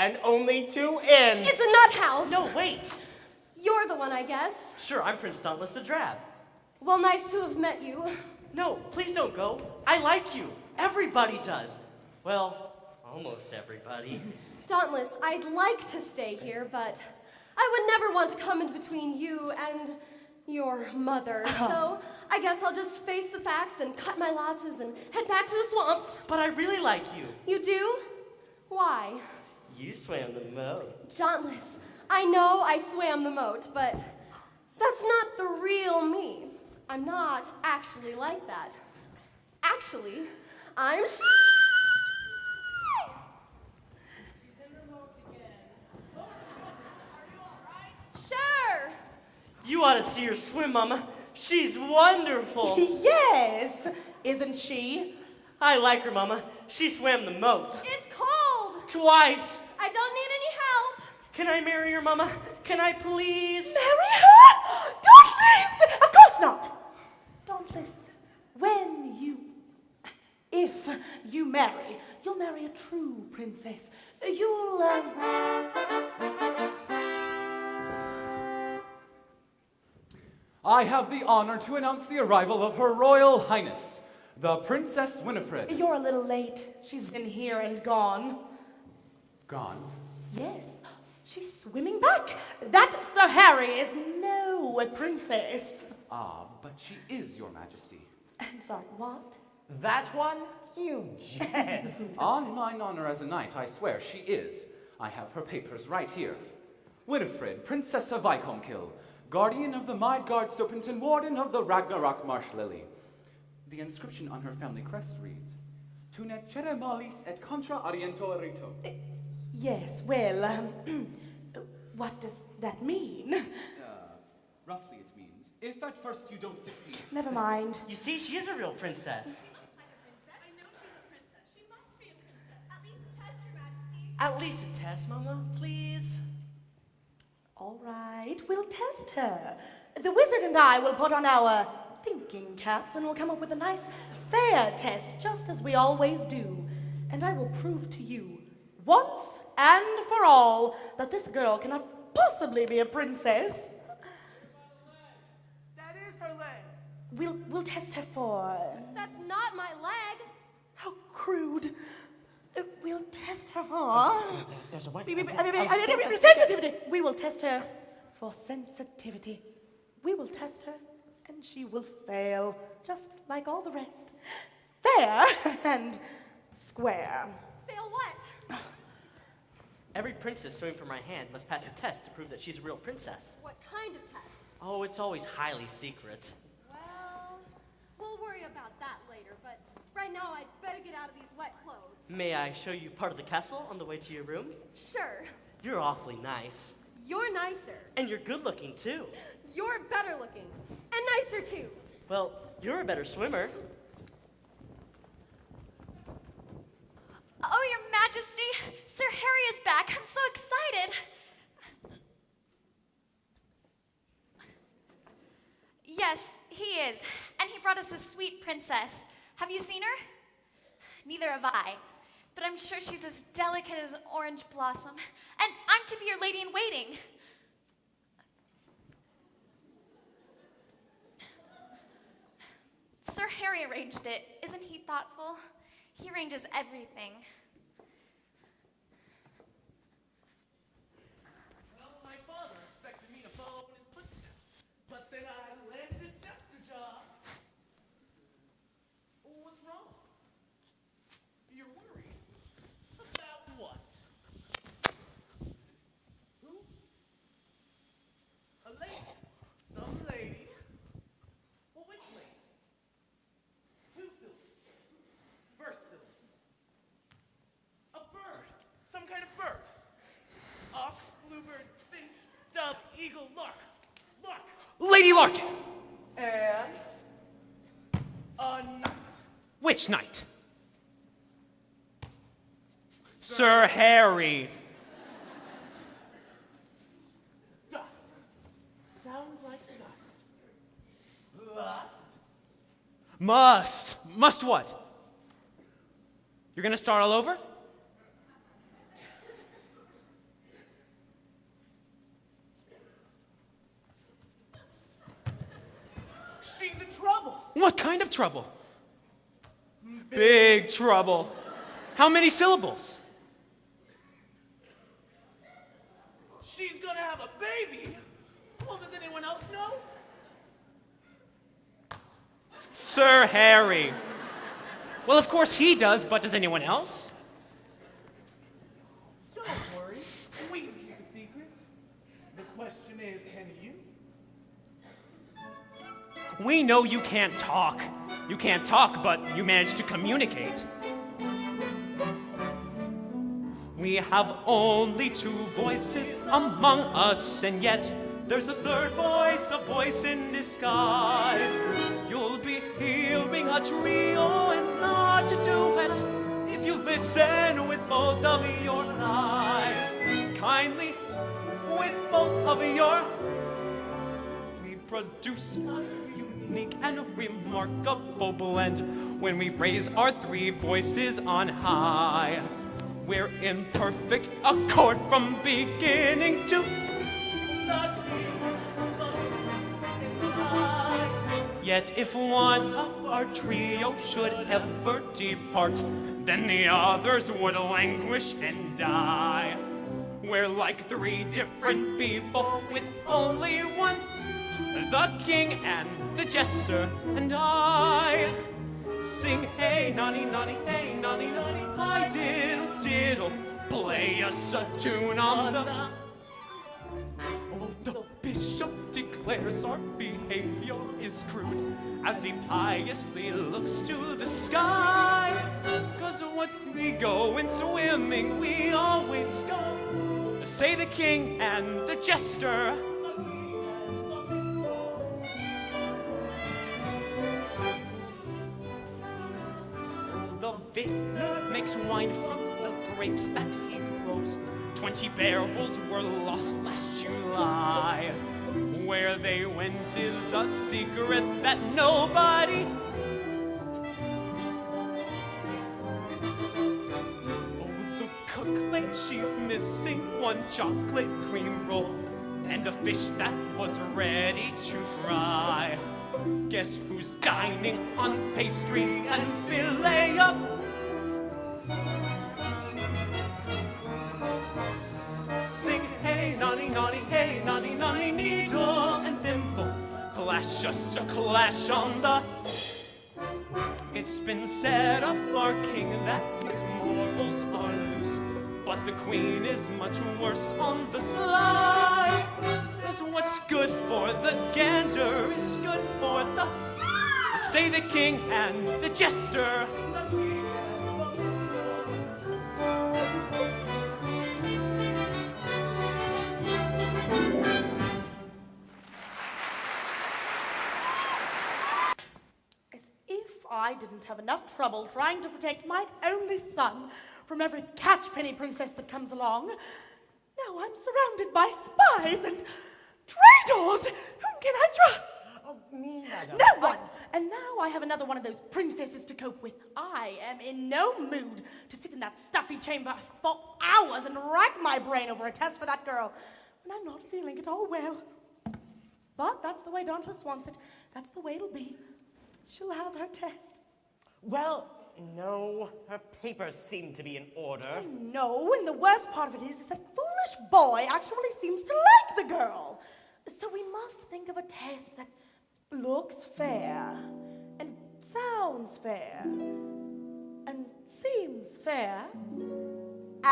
and only two inns. It's a nut house. No, wait. You're the one, I guess. Sure, I'm Prince Dauntless the Drab. Well, nice to have met you. No, please don't go. I like you. Everybody does. Well, almost everybody. Dauntless, I'd like to stay here, but I would never want to come in between you and your mother. So I guess I'll just face the facts and cut my losses and head back to the swamps. But I really like you. You do? Why? You swam the moat. Dauntless, I know I swam the moat, but that's not the real me. I'm not actually like that. Actually, I'm shy. She's in the moat again. Are you all right? Sure. You ought to see her swim, Mama. She's wonderful. Yes, isn't she? I like her, Mama. She swam the moat. It's cold. Twice. I don't need any help. Can I marry her, Mama? Can I please? Marry her? Dauntless! Of course not. Dauntless, if you marry, you'll marry a true princess. You'll, I have the honor to announce the arrival of Her Royal Highness, the Princess Winifred. You're a little late. She's been here and gone. Gone. Yes, she's swimming back. That Sir Harry is no princess. Ah, but she is, Your Majesty. I'm sorry, what? That one? You jest. On mine honor as a knight, I swear she is. I have her papers right here. Winifred, Princess of Vicomkill, guardian of the Midgard Serpent and warden of the Ragnarok Marsh Lily. The inscription on her family crest reads, Tu necere malis et contra ariento rito. Yes, well, what does that mean? Roughly it means, if at first you don't succeed. Never mind. You see, she is a real princess. I know she's a princess. She must be a princess. At least a test, Your Majesty. At least a test, Mama, please. All right, we'll test her. The wizard and I will put on our thinking caps and we'll come up with a nice, fair test, just as we always do. And I will prove to you, once and for all, that this girl cannot possibly be a princess. That is her leg. We'll test her for... That's not my leg. How crude. We'll test her for... There's a what? Sensitivity. We will test her for sensitivity. We will test her, and she will fail, just like all the rest. Fair and square. Fail what? Every princess swimming from my hand must pass a test to prove that she's a real princess. What kind of test? Oh, it's always highly secret. Well, we'll worry about that later, but right now I'd better get out of these wet clothes. May I show you part of the castle on the way to your room? Sure. You're awfully nice. You're nicer. And you're good looking, too. You're better looking. And nicer, too. Well, you're a better swimmer. Oh, Your Majesty! Sir Harry is back. I'm so excited. Yes, he is. And he brought us a sweet princess. Have you seen her? Neither have I. But I'm sure she's as delicate as an orange blossom. And I'm to be your lady in waiting. Sir Harry arranged it. Isn't he thoughtful? He arranges everything. Well, my father expected me to follow in his footsteps, but then I landed this jester job. Oh, what's wrong? You're worried? About what? Who? A lady. Some lady. Well, which lady? 2 silvers. First silver. A bird. Some kind of bird. Ox, bluebird, finch, dove, eagle, lark. Lark. Lady Larkin! And a knight. Which knight? Sir Harry. Dust. Sounds like dust. Lust. Must what? You're gonna start all over? What kind of trouble? Big trouble. How many syllables? She's gonna have a baby. Well, does anyone else know? Sir Harry. Well, of course he does, but does anyone else? Don't worry. We can keep a secret. The question is, can you? We know you can't talk. You can't talk, but you manage to communicate. We have only two voices among us, and yet there's a third voice, a voice in disguise. You'll be hearing a trio and not a duet if you listen with both of your eyes. Kindly, with both of your, we produce a unique and remarkable blend when we raise our three voices on high. We're in perfect accord from beginning to yet if one of our trio should ever depart, then the others would languish and die. We're like three different people with only one, the king and the jester and I. Sing hey nonny nonny, hey nonny nonny, I diddle diddle, play us a tune on the. Oh, the bishop declares our behavior is crude as he piously looks to the sky. 'Cause once we go in swimming, we always go. Say the king and the jester. The vintner makes wine from the grapes that he grows. 20 barrels were lost last July. Where they went is a secret that nobody. Oh, the cook claims she's missing one chocolate cream roll and a fish that was ready to fry. Guess who's dining on pastry and filet of. Sing hey nonny nonny, hey nonny nonny, needle and thimble, clash us a clash on the. It's been said of our king that his morals are loose, but the queen is much worse on the sly. 'Cause what's good for the gander is good for the. Say the king and the jester. As if I didn't have enough trouble trying to protect my only son from every catchpenny princess that comes along. Now I'm surrounded by spies and traitors. Whom can I trust? Oh, me, madam. No one! And now I have another one of those princesses to cope with. I am in no mood to sit in that stuffy chamber for hours and rack my brain over a test for that girl when I'm not feeling at all well. But that's the way Dauntless wants it. That's the way it'll be. She'll have her test. Well, no, her papers seem to be in order. No, and the worst part of it is that foolish boy actually seems to like the girl. So we must think of a test that looks fair, and sounds fair, and seems fair,